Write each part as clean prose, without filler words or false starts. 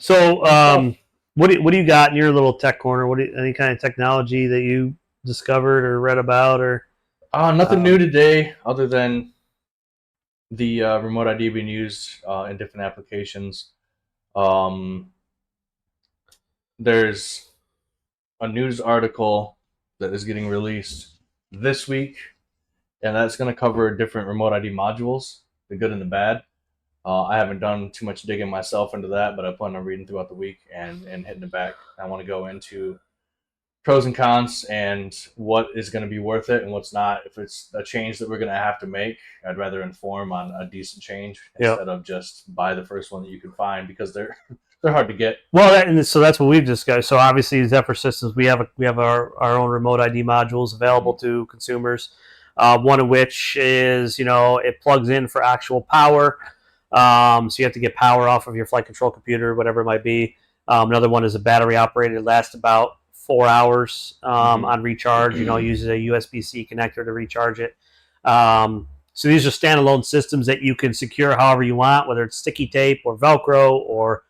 So, what do you got in your little tech corner? Any kind of technology that you discovered or read about, or Nothing new today, other than the remote ID being used in different applications. Um, there's a news article that is getting released this week, and that's going to cover different remote ID modules, the good and the bad. I haven't done too much digging myself into that, but I plan on reading throughout the week and hitting it back. I want to go into pros and cons and what is going to be worth it and what's not. If it's a change that we're going to have to make, I'd rather inform on a decent change yeah? instead of just buy the first one that you can find because they're hard to get. Well, so that's what we've discussed. So obviously, Zephyr Systems, we have our own remote ID modules available to consumers. One of which is it plugs in for actual power. So you have to get power off of your flight control computer, whatever it might be. Another one is a battery operated. It lasts about 4 hours on recharge. Uses a USB-C connector to recharge it. So these are standalone systems that you can secure however you want, whether it's sticky tape or Velcro or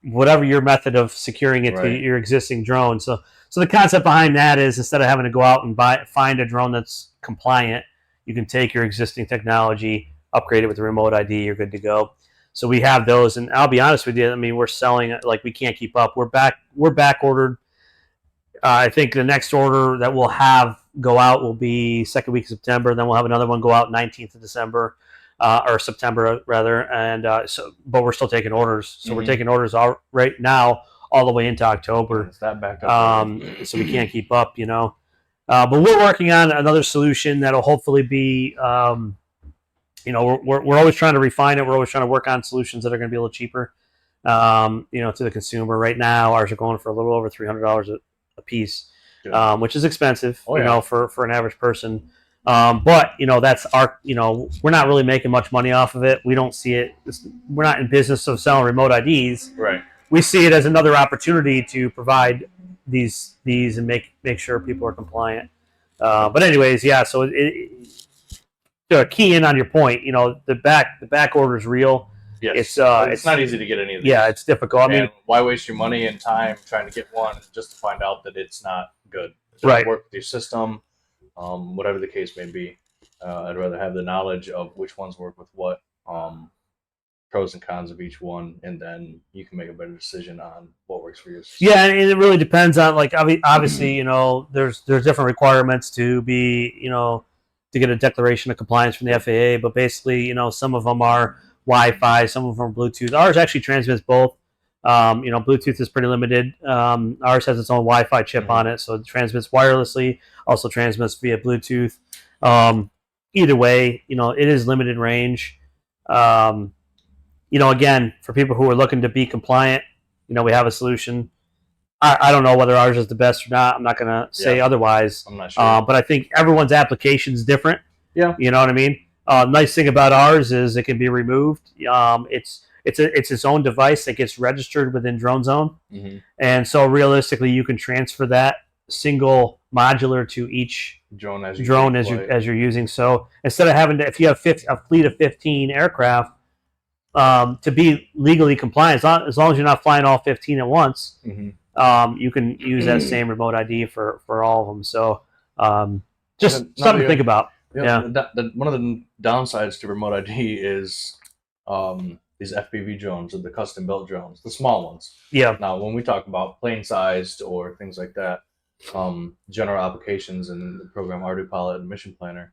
whatever your method of securing it to your existing drone. So the concept behind that is instead of having to go out and find a drone that's compliant, you can take your existing technology, upgrade it with a remote ID, you're good to go. So we have those, and I'll be honest with you, I mean, we're selling it like we can't keep up. We're back ordered. I think the next order that we'll have go out will be second week of September. Then we'll have another one go out 19th of December. Or September rather, and but we're still taking orders. So we're taking orders right now all the way into October. It's that backed up. So we can't keep up, But we're working on another solution that'll hopefully be, we're always trying to refine it. We're always trying to work on solutions that are going to be a little cheaper, to the consumer. Right now, ours are going for a little over $300 a piece, which is expensive, for an average person. But that's our. We're not really making much money off of it. We don't see it. We're not in business of selling remote IDs. Right. We see it as another opportunity to provide these and make sure people are compliant. But anyways, yeah. So to key in on your point, the back order is real. Yes. It's not easy to get any of these. Yeah, it's difficult. I mean, why waste your money and time trying to get one just to find out that it's not good? It doesn't work with your system. Whatever the case may be, I'd rather have the knowledge of which ones work with what, pros and cons of each one, and then you can make a better decision on what works for you. Yeah, and it really depends on obviously there's different requirements to be to get a declaration of compliance from the FAA, but basically some of them are Wi-Fi, some of them are Bluetooth. Ours actually transmits both. Bluetooth is pretty limited. Ours has its own Wi-Fi chip on it, so it transmits wirelessly, also transmits via Bluetooth. Either way, it is limited range. Again, for people who are looking to be compliant, we have a solution. I don't know whether ours is the best or not. I'm not going to say otherwise. I'm not sure. But I think everyone's application is different. Yeah. You know what I mean? Nice thing about ours is it can be removed. It's its own device that gets registered within Drone Zone, and so realistically, you can transfer that single modular to each drone as you're using. So instead of having to, if you have a fleet of 15 aircraft, to be legally compliant, as long as you're not flying all 15 at once, you can use that same remote ID for all of them. So just something to think about. Yeah. One of the downsides to remote ID is these FPV drones, or the custom built drones, the small ones. Yeah. Now, when we talk about plane sized or things like that, general applications in the program ArduPilot and Mission Planner,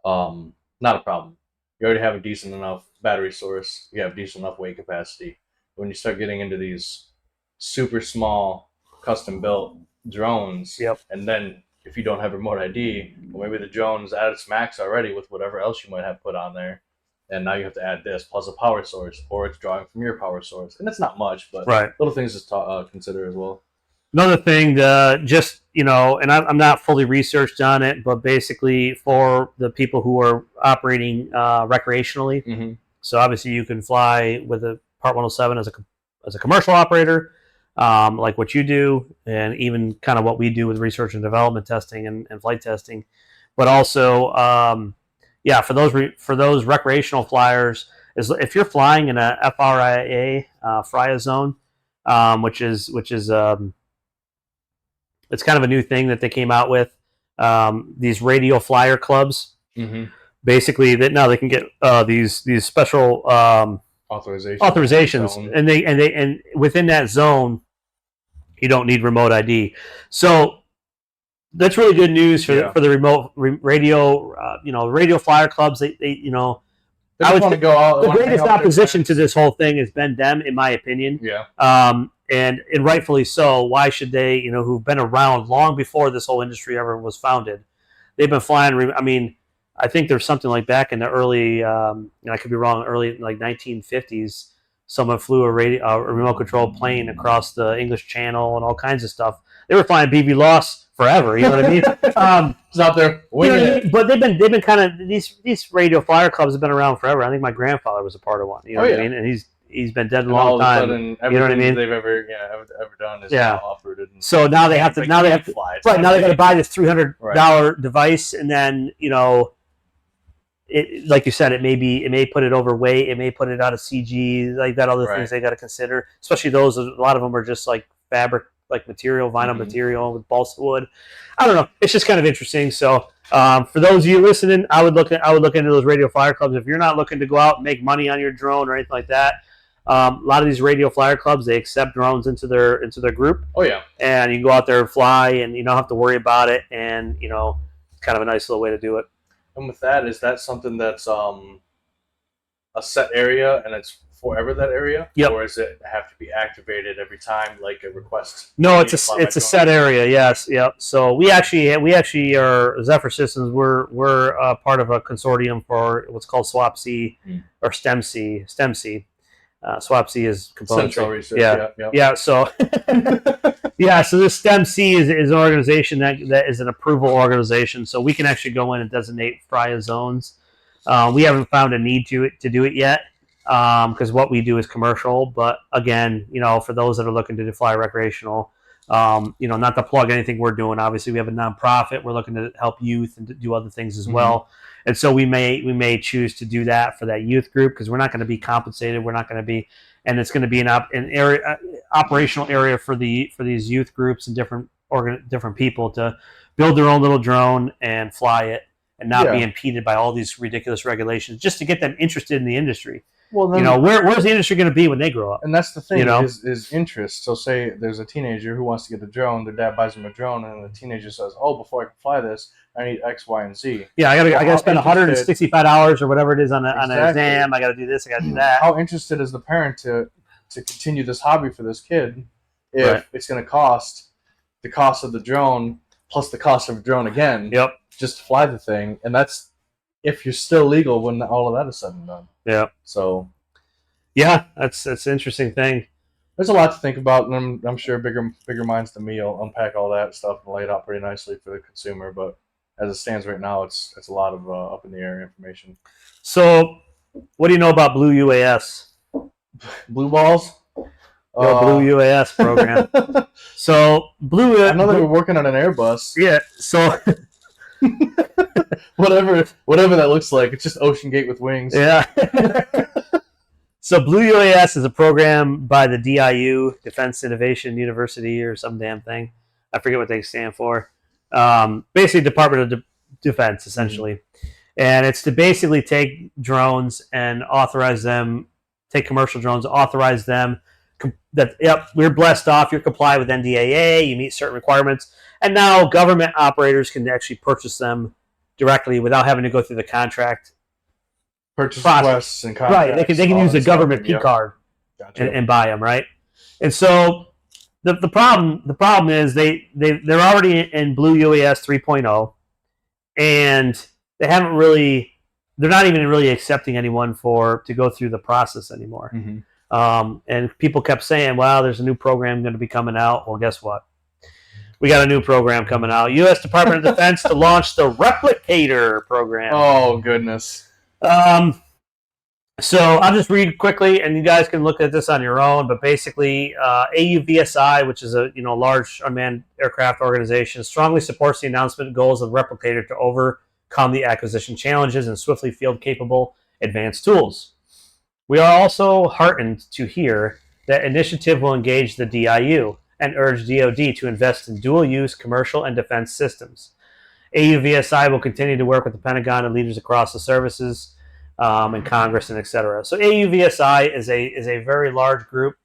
not a problem. You already have a decent enough battery source. You have decent enough weight capacity. When you start getting into these super small custom built drones, and then if you don't have remote ID, or maybe the drone's at its max already with whatever else you might have put on there, and now you have to add this plus a power source, or it's drawing from your power source, and it's not much, but little things to consider as well. Another thing, and I'm not fully researched on it, but basically for the people who are operating recreationally, so obviously you can fly with a Part 107 as a commercial operator, like what you do, and even kind of what we do with research and development testing and flight testing, but also, for those recreational flyers, if you're flying in a FRIA FRIA zone, which is it's kind of a new thing that they came out with. These radio flyer clubs. Mm-hmm. Basically, that now they can get these special authorizations, and within that zone, you don't need remote ID. So that's really good news for the remote radio. Radio flyer clubs. They I would want to go out. The greatest opposition to this whole thing has been them, in my opinion. Yeah. And rightfully so. Why should they? Who've been around long before this whole industry ever was founded. They've been flying. I mean, I think there's something like back in the early. I could be wrong. Early like 1950s, someone flew a remote controlled plane across the English Channel and all kinds of stuff. They were flying BB Loss forever. You know what I mean? It's out there winging it. But they've been kind of these radio flyer clubs have been around forever. I think my grandfather was a part of one. You know what I mean? And he's been dead a long time. Sudden, you know what I mean? They've ever done is now uprooted. So now they have to now they got to buy this $300 device, and then it, like you said, it may put it overweight, it may put it out of CG, like that. Other things they got to consider, especially those. A lot of them are just like fabric, like material, vinyl material with balsa wood. I don't know. It's just kind of interesting. So for those of you listening, I would look into those radio flyer clubs. If you're not looking to go out and make money on your drone or anything like that, a lot of these radio flyer clubs, they accept drones into their group. Oh yeah, and you can go out there and fly, and you don't have to worry about it. And it's kind of a nice little way to do it. And with that, is that something that's a set area and it's forever that area? Yep. Or does it have to be activated every time, like a request? No, it's a set area. Yes. Yep. So we actually are Zephyr Systems. We're part of a consortium for what's called SWAP-C or STEM-C. STEM-C. SWAP-C is componentry. Yeah. So so this STEM-C is an organization that is an approval organization. So we can actually go in and designate FRIA zones. We haven't found a need to do it yet because what we do is commercial. But again, for those that are looking to fly recreational, not to plug anything we're doing. Obviously, we have a nonprofit. We're looking to help youth and to do other things as well. And so we may choose to do that for that youth group because we're not going to be compensated. We're not going to be, and it's going to be an operational area for these youth groups and different people to build their own little drone and fly it and not be impeded by all these ridiculous regulations, just to get them interested in the industry. Well, then, where's the industry going to be when they grow up? And that's the thing, is interest. So say there's a teenager who wants to get a drone, their dad buys him a drone, and the teenager says, "Oh, before I can fly this, I need X, Y, and Z." Yeah, I gotta spend $165 or whatever it is on an exam. I gotta do this. I gotta do that. How interested is the parent to continue this hobby for this kid if it's going to cost the cost of the drone plus the cost of a drone again? Yep. Just to fly the thing, and that's if you're still legal when all of that is said and done. Yeah. So, yeah, that's an interesting thing. There's a lot to think about, and I'm sure bigger minds than me will unpack all that stuff and lay it out pretty nicely for the consumer. But as it stands right now, it's a lot of up in the air information. So, what do you know about Blue UAS? Blue balls? Blue UAS program. So Blue. I know they were working on an Airbus. Yeah. So. whatever that looks like, it's just Ocean Gate with wings. Yeah. So Blue UAS is a program by the DIU, Defense Innovation University, or some damn thing. I forget what they stand for. Basically, Department of Defense, essentially. And it's to basically take drones and authorize them, take commercial drones, authorize them. We're blessed off. You're compliant with NDAA. You meet certain requirements. And now government operators can actually purchase them directly without having to go through the contract purchase requests and contracts. Right, they can use a government P card and buy them, right? And so the problem is they're already in Blue UAS 3.0, and they're not even really accepting anyone to go through the process anymore. And people kept saying, "Well, there's a new program going to be coming out." Well, guess what? We got a new program coming out. U.S. Department of Defense to launch the Replicator program. Oh, goodness. So I'll just read quickly, and you guys can look at this on your own. But basically, AUVSI, which is a large unmanned aircraft organization, strongly supports the announcement goals of Replicator to overcome the acquisition challenges and swiftly field capable advanced tools. We are also heartened to hear The initiative will engage the DIU and urge DoD to invest in dual-use commercial and defense systems. AUVSI will continue to work with the Pentagon and leaders across the services and Congress and et cetera. So AUVSI is a very large group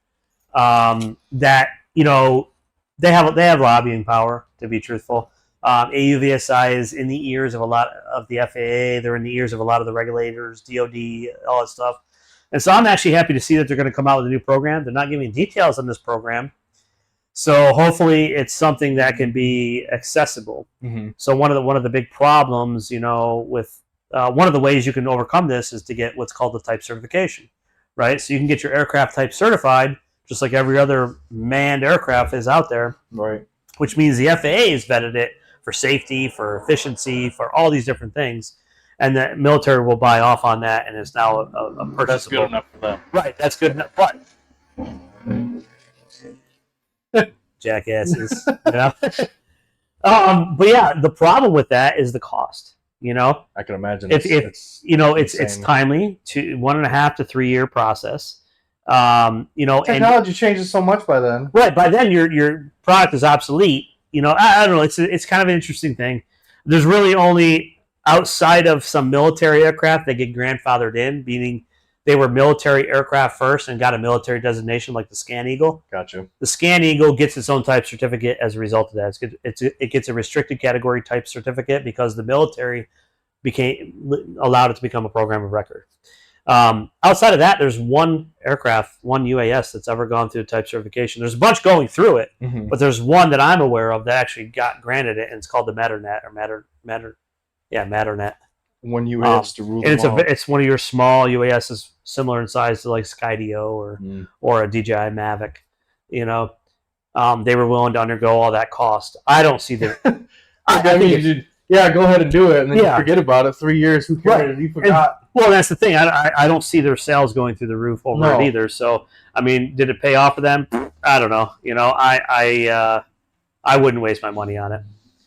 that they have lobbying power, to be truthful. AUVSI is in the ears of a lot of the FAA. They're in the ears of a lot of the regulators, DoD, all that stuff. And so I'm actually happy to see that they're going to come out with a new program. They're not giving details on this program. So hopefully it's something that can be accessible. Mm-hmm. So one of the big problems, with one of the ways you can overcome this is to get what's called the type certification, right? So you can get your aircraft type certified, just like every other manned aircraft is out there, right? Which means the FAA has vetted it for safety, for efficiency, for all these different things, and the military will buy off on that, and it's now a purchasable. That's good enough for them, right? That's good enough, but jackasses, But yeah, the problem with that is the cost. I can imagine. It's timely to 1.5 to 3 year process. Technology changes so much by then. Right, by then your product is obsolete. I don't know. It's kind of an interesting thing. There's really only, outside of some military aircraft that get grandfathered in, meaning they were military aircraft first and got a military designation, like the Scan Eagle. Gotcha. The Scan Eagle gets its own type certificate as a result of that. It gets a restricted category type certificate because the military allowed it to become a program of record. Outside of that, there's one aircraft, one UAS that's ever gone through type certification. There's a bunch going through it, mm-hmm. but there's one that I'm aware of that actually got granted it, and it's called the Matternet Matternet. One UAS to rule them all. It's one of your small UASs, similar in size to like Skydio or a DJI Mavic. They were willing to undergo all that cost. I don't see that. Go ahead and do it, and then you forget about it. 3 years, who cares? Right. You forgot. Well, that's the thing. I don't see their sales going through the roof over it either. So, did it pay off for them? I don't know. I wouldn't waste my money on it.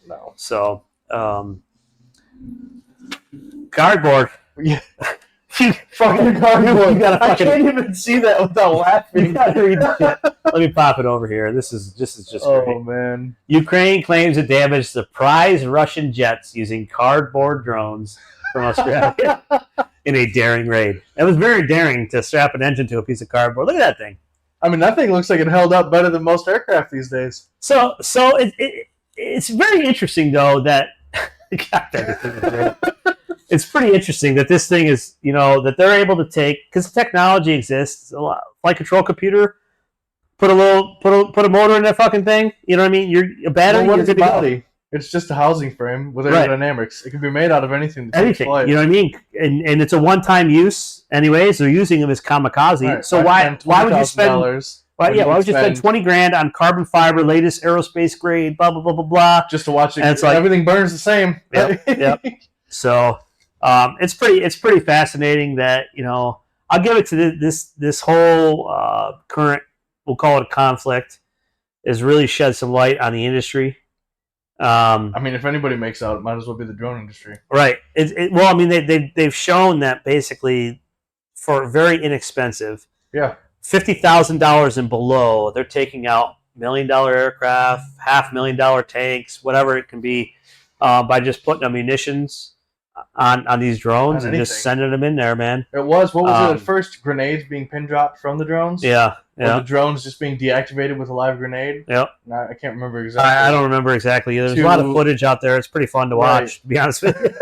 No. So, cardboard. Yeah. Fucking cardboard. I can't even see that without laughing. You gotta read the shit. Let me pop it over here. This is just great. Oh, man. Ukraine claims it damaged the prize Russian jets using cardboard drones from Australia in a daring raid. It was very daring to strap an engine to a piece of cardboard. Look at that thing. That thing looks like it held up better than most aircraft these days. So it's very interesting, though, that it's pretty interesting that this thing is, that they're able to take, because the technology exists, a lot, flight control computer, put a motor in that fucking thing. You know what I mean? You're a battery. Well, what is the body? It's just a housing frame with aerodynamics. It can be made out of anything. Anything. You know what I mean? And it's a one-time use. Anyways, they're using them as kamikaze. Right. So why would you spend? Why would you spend $20,000 on carbon fiber, latest aerospace grade, blah blah blah blah blah, just to watch it? And it's like everything burns the same. Yep. So it's pretty fascinating that I'll give it to this whole current, we'll call it a conflict, has really shed some light on the industry. If anybody makes out, it might as well be the drone industry. Right. They've shown that basically for very inexpensive, $50,000 and below, they're taking out $1 million aircraft, $500,000 tanks, whatever it can be, by just putting munitions on these drones and just sending them in there, man. What was it at first? Grenades being pin dropped from the drones? Yeah. Or the drones just being deactivated with a live grenade? Yep. I can't remember exactly. I don't remember exactly either. There's a lot of footage out there. It's pretty fun to watch, to be honest with you.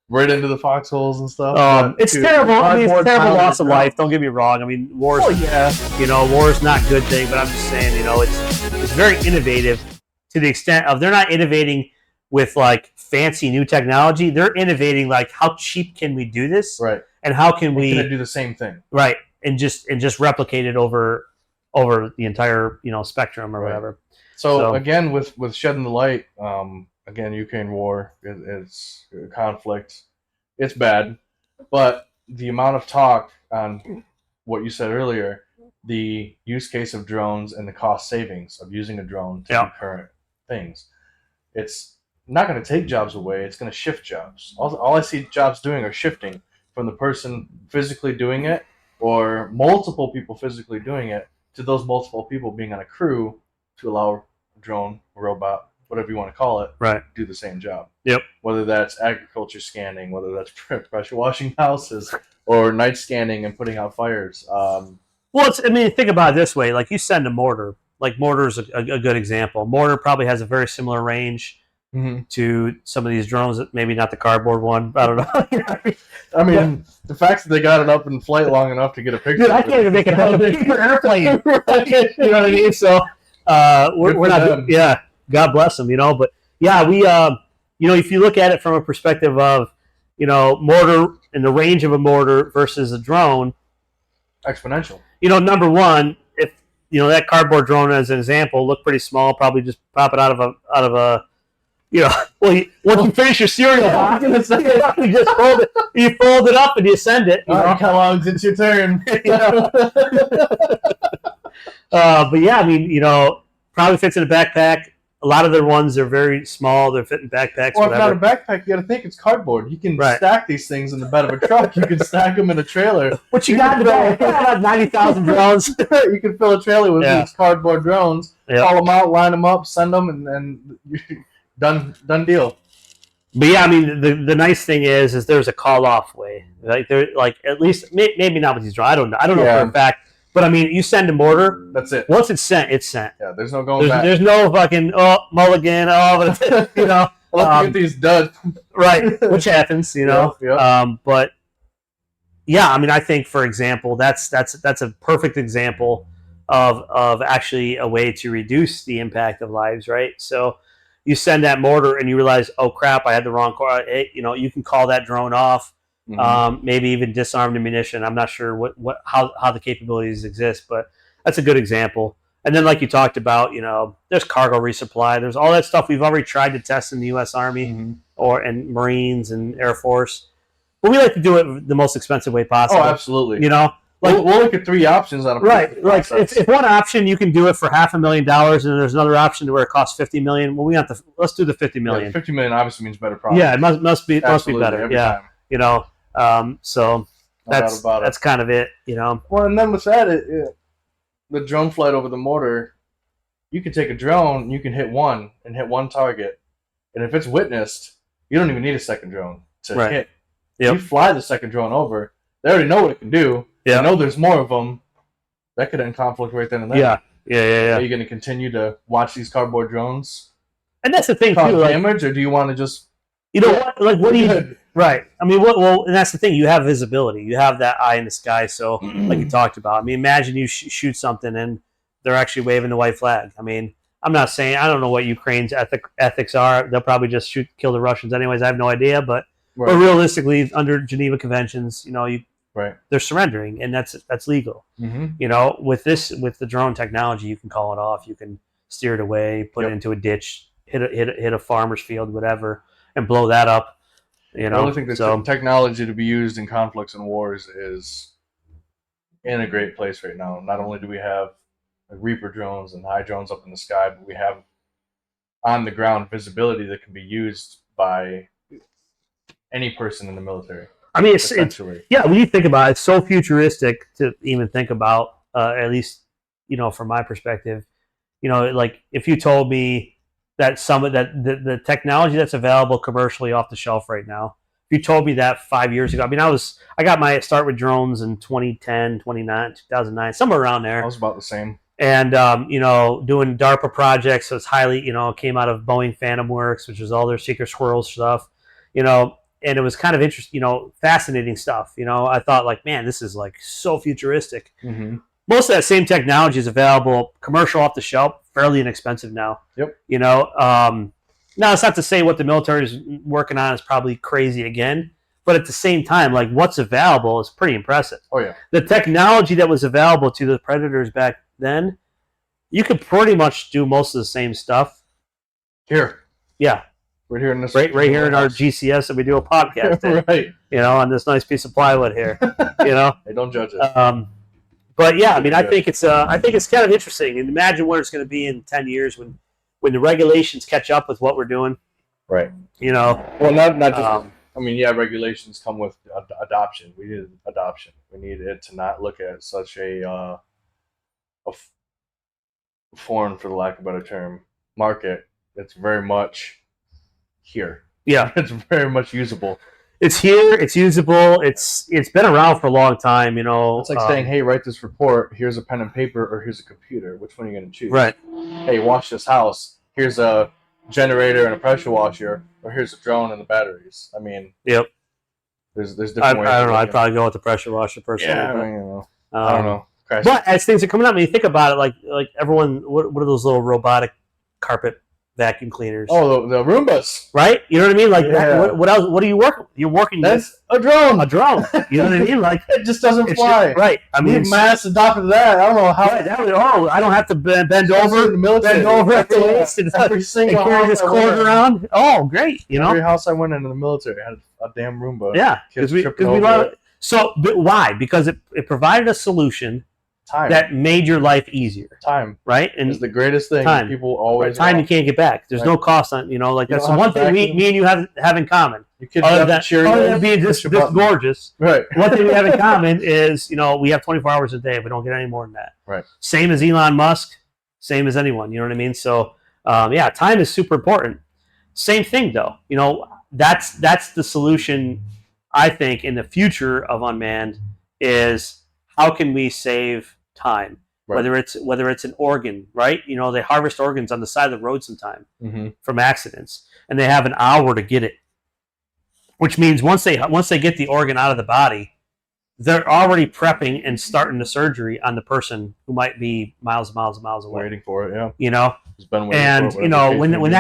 Right into the foxholes and stuff. It's terrible. It's a terrible loss of life. Don't get me wrong. War is not a good thing, but I'm just saying, it's very innovative to the extent of they're not innovating with like fancy new technology. They're innovating like how cheap can we do this? Right. And how can we do the same thing? Right. And just replicate it over the entire spectrum or whatever. So again, with shedding the light, again, Ukraine war, it's a conflict. It's bad, but the amount of talk on what you said earlier, the use case of drones and the cost savings of using a drone to do current things, it's not going to take jobs away. It's going to shift jobs. All I see jobs doing are shifting from the person physically doing it or multiple people physically doing it, to those multiple people being on a crew to allow a drone, a robot, whatever you want to call it, Right. do the same job. Yep. Whether that's agriculture scanning, whether that's pressure washing houses, or night scanning and putting out fires. Well, I mean, think about it this way: like you send a mortar. Like mortar is a good example. Mortar probably has a very similar range to some of these drones. That maybe not the cardboard one. I don't know. I mean, the fact that they got it up in flight long enough to get a picture. Dude, I can't even make it out of an airplane. Right. You know what I mean? So we're not. Them. Yeah, God bless them. But yeah, we if you look at it from a perspective of mortar and the range of a mortar versus a drone, exponential. Number one, if that cardboard drone as an example looked pretty small, probably just pop it out of a once you finish your cereal box, you just fold it. You fold it up and you send it. Kellogg's, it's your turn. But yeah, I mean, probably fits in a backpack. A lot of their ones are very small. They're fit in backpacks. Well, whatever. if not a backpack, you got to think it's cardboard. You can stack these things in the bed of a truck. You can stack them in a trailer. What you got today? 90,000 drones. You can fill a trailer with these cardboard drones. Yep. Call them out, line them up, send them, and done deal. But yeah, I mean, the nice thing is there's a call off way. Like at least maybe not with these drones. I don't know for a fact. But I mean, you send a mortar. That's it. Once it's sent, it's sent. Yeah, there's no going back. There's no fucking mulligan. Let's get these done. Right, which happens, Yep. But yeah, I mean, I think for example, that's a perfect example of actually a way to reduce the impact of lives. Right, so you send that mortar and you realize, oh crap, I had the wrong car. You can call that drone off. Maybe even disarm the munition. I'm not sure how the capabilities exist, but that's a good example. And then, like you talked about, there's cargo resupply. There's all that stuff we've already tried to test in the U.S. Army and Marines and Air Force. But we like to do it the most expensive way possible. Oh, absolutely. Like we'll look at 3 options on a like if one option you can do it for $500,000 and there's another option where it costs $50 million. Well, let's do the $50 million. $50 million obviously means better product. Yeah, it must be better. Yeah, time. So that's kind of it, Well, and then with that, the drone flight over the mortar, you can take a drone, you can hit one target, and if it's witnessed, you don't even need a second drone to hit. Yep. You fly the second drone over, they already know what it can do. They know there's more of them. That could end conflict right then and there. Yeah. Are you going to continue to watch these cardboard drones? And that's the thing too. Damage, or do you want to just what do you? Right. I mean, and that's the thing. You have visibility. You have that eye in the sky. So, like you talked about, I mean, imagine you shoot something and they're actually waving the white flag. I mean, I'm not saying I don't know what Ukraine's ethics are. They'll probably just kill the Russians anyways. I have no idea. But realistically, under Geneva Conventions, they're surrendering, and that's legal. With the drone technology, you can call it off. You can steer it away, put it into a ditch, hit a farmer's field, whatever, and blow that up. I really think that technology to be used in conflicts and wars is in a great place right now. Not only do we have Reaper drones and high drones up in the sky, but we have on the ground visibility that can be used by any person in the military. I mean, it's when you think about it, it's so futuristic to even think about. At least, from my perspective, like if you told me that the technology that's available commercially off the shelf right now, if you told me that 5 years ago, I mean, I got my start with drones in 2010, 2009, somewhere around there. I was about the same. And, doing DARPA projects, so it's highly, came out of Boeing Phantom Works, which is all their Secret Squirrel stuff, and it was kind of interesting, fascinating stuff. I thought like, man, this is like so futuristic. Most of that same technology is available commercial off the shelf, fairly inexpensive now. Yep. Now it's not to say what the military is working on is probably crazy again, but at the same time, like what's available is pretty impressive. Oh yeah. The technology that was available to the Predators back then, you could pretty much do most of the same stuff. Here. Yeah. Right here in this. Right here in our GCS that we do a podcast in, right. On this nice piece of plywood here. Hey, don't judge it. But yeah, I mean, I think it's kind of interesting. And imagine where it's going to be in 10 years when the regulations catch up with what we're doing. Right. Well, not just I mean, yeah, regulations come with adoption. We need adoption. We need it to not look at such a foreign, for the lack of a better term, market. It's very much here. Yeah, It's very much usable. it's here. It's usable. It's been around for a long time. You know, It's like saying, "Hey, write this report. Here's a pen and paper, or here's a computer. Which one are you going to choose?" right. Hey, wash this house. Here's a generator and a pressure washer, or here's a drone and the batteries. I mean, Yep. there's I different ways. don't know. I'd probably go with the pressure washer personally. Yeah, I but, mean, I don't know. But as things are coming up, when you think about it, like everyone, what are those little robotic carpet vacuum cleaners? Oh, the Roombas, right? You know what I mean? Like, Yeah. what else? What are you working? You're working That's a drone. a drone. You know what I mean? Like, It just doesn't it's fly. right. I mean, Need mass adopted that. I don't know how. right, I don't have to bend over, in the military. bend over at the waist and Every single carry house this I went cord in. around. Oh, great! You know, Every house I went in the military had a damn Roomba. yeah, Kids because tripping we over love it. it. So, but why? Because it provided a solution Time. that made your life easier, Time right? And is the greatest thing. time. People always time you want. can't get back. There's Right. no cost on, you know, like You that's don't the have one to thing vacuum. me and you have in common. Your kids Other have than, to cheer other you. than being Push this your button. gorgeous, Right. one thing we have in common is, you know, we have 24 hours a day. We don't get any more than that. Right. Same as Elon Musk, same as anyone. You know what I mean? So, yeah, time is super important. Same thing, though. You know, that's the solution, I think, in the future of unmanned is how can we save time? Right. Whether it's an organ, right? You know, they harvest organs on the side of the road sometime Mm-hmm. from accidents, and they have an hour to get it. Which means once they get the organ out of the body, they're already prepping and starting the surgery on the person who might be miles and miles and miles away. Waiting for it, yeah. You know, It's been waiting and for it, you know when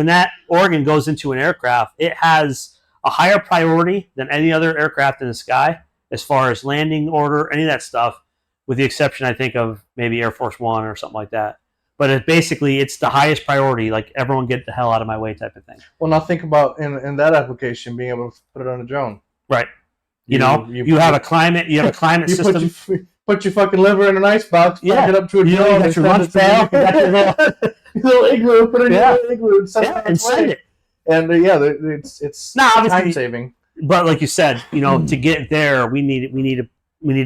that organ goes into an aircraft, it has a higher priority than any other aircraft in the sky as far as landing order, any of that stuff, with the exception, I think, of maybe Air Force One or something like that. But it's the highest priority, like everyone get the hell out of my way type of thing. Well, now think about in that application being able to put it on a drone. Right. You have a climate system. Put your fucking liver in an ice box. Yeah. Get up to a You drone. got your lunch pail. You got your little igloo. Put it in Yeah. your igloo and send it. And it's Now, obviously, time saving. But like you said, you know, to get there, we need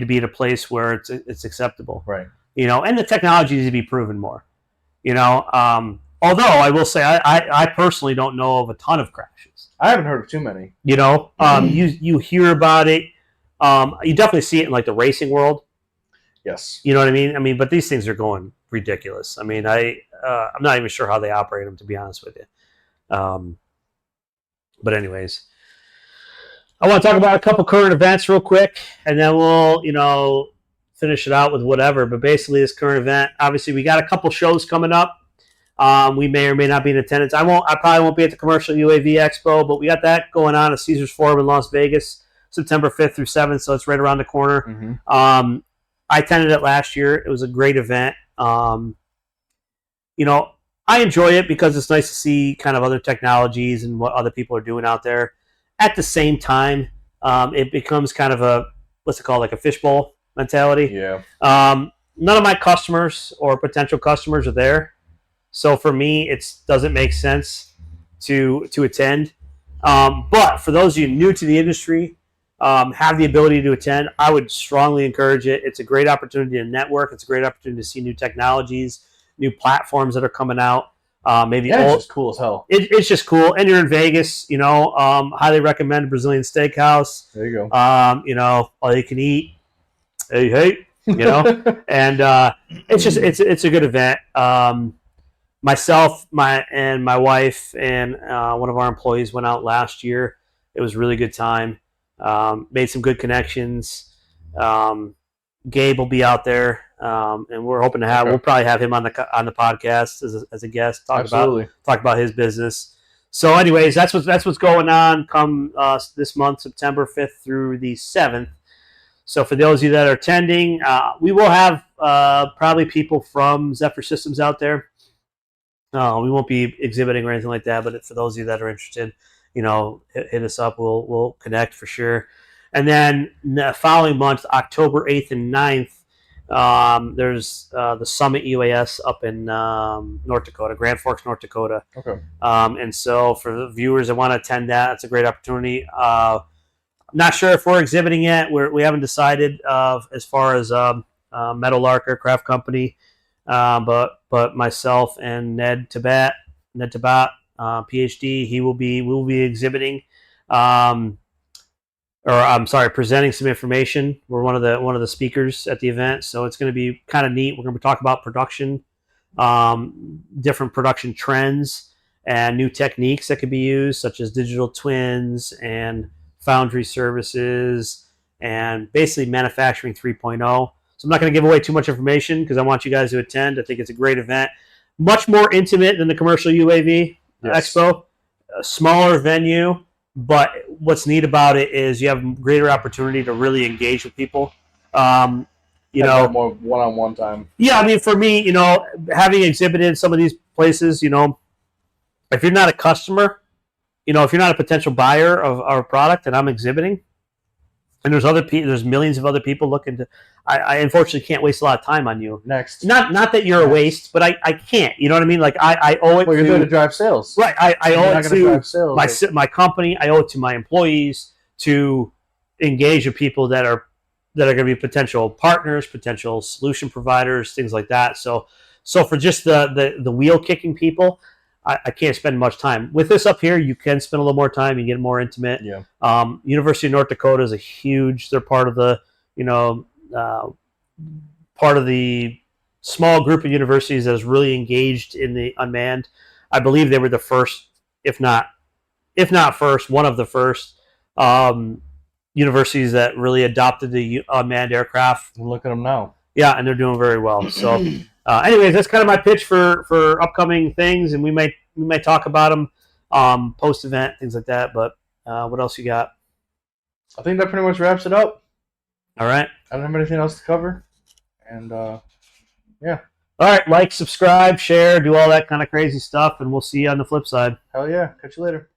to be at a place where it's acceptable. Right. You know, and the technology needs to be proven more. You know, although I will say I personally don't know of a ton of crashes. I haven't heard of too many. You know, you hear about it. You definitely see it in like the racing world. Yes. You know what I mean? I mean, but these things are going ridiculous. I mean, I'm not even sure how they operate them, to be honest with you. But anyways, I want to talk about a couple current events real quick, and then we'll, you know, finish it out with whatever. But basically, this current event, obviously, we got a couple shows coming up. We may or may not be in attendance. I probably won't be at the Commercial UAV Expo, but we got that going on at Caesars Forum in Las Vegas, September 5th through 7th, so it's right around the corner. Mm-hmm. I attended it last year. It was a great event. You know, I enjoy it because it's nice to see kind of other technologies and what other people are doing out there. At the same time, it becomes kind of a, what's it called, like a fishbowl mentality. Yeah. None of my customers or potential customers are there. So for me, it doesn't make sense to attend. But for those of you new to the industry, have the ability to attend, I would strongly encourage it. It's a great opportunity to network. It's a great opportunity to see new technologies, new platforms that are coming out. It's just cool as hell. It's just cool. And you're in Vegas, you know, highly recommend Brazilian Steakhouse. There you go. You know, all you can eat. Hey, you know, and it's a good event. Myself, my wife, and one of our employees went out last year. It was a really good time. Made some good connections. Gabe will be out there, and we're hoping to have. Okay. We'll probably have him on the podcast as a guest. Talk about his business. So, anyways, that's what's going on. Come this month, September 5th through the 7th. So, for those of you that are attending, we will have probably people from Zephyr Systems out there. We won't be exhibiting or anything like that, but for those of you that are interested, you know, hit us up. We'll connect for sure. And then the following month, October 8th and 9th, There's the Summit UAS up in North Dakota, Grand Forks, North Dakota. Okay. And so for the viewers that want to attend that, it's a great opportunity. Not sure if we're exhibiting yet. We haven't decided as far as Meadowlark Aircraft Company, but myself and Ned Tabat, PhD, we will be exhibiting. Or I'm sorry, presenting some information. We're one of the speakers at the event, so it's going to be kind of neat. We're going to talk about production, different production trends, and new techniques that could be used, such as digital twins and foundry services, and basically manufacturing 3.0. So I'm not going to give away too much information because I want you guys to attend. I think it's a great event, much more intimate than the commercial UAV Expo, a smaller venue. But what's neat about it is you have greater opportunity to really engage with people. More one-on-one time. Yeah, I mean, for me, having exhibited in some of these places, if you're not a customer, if you're not a potential buyer of our product and I'm exhibiting, and there's millions of other people looking to. I unfortunately can't waste a lot of time on you. Next. Not that you're a waste, but I can't. You know what I mean? Like I owe it. Well, you're there to drive sales, right? I owe it to my my company. I owe it to my employees to engage with people that are going to be potential partners, potential solution providers, things like that. So for just the wheel kicking people, I can't spend much time with this up here. You can spend a little more time. You get more intimate. Yeah. University of North Dakota is they're part of the, part of the small group of universities that is really engaged in the unmanned. I believe they were the first, if not first, one of the first universities that really adopted the unmanned aircraft. Look at them now. Yeah, and they're doing very well. So, anyways, that's kind of my pitch for upcoming things, and we might talk about them post event, things like that. But what else you got? I think that pretty much wraps it up. All right. I don't have anything else to cover, and yeah. All right, like, subscribe, share, do all that kind of crazy stuff, and we'll see you on the flip side. Hell yeah! Catch you later.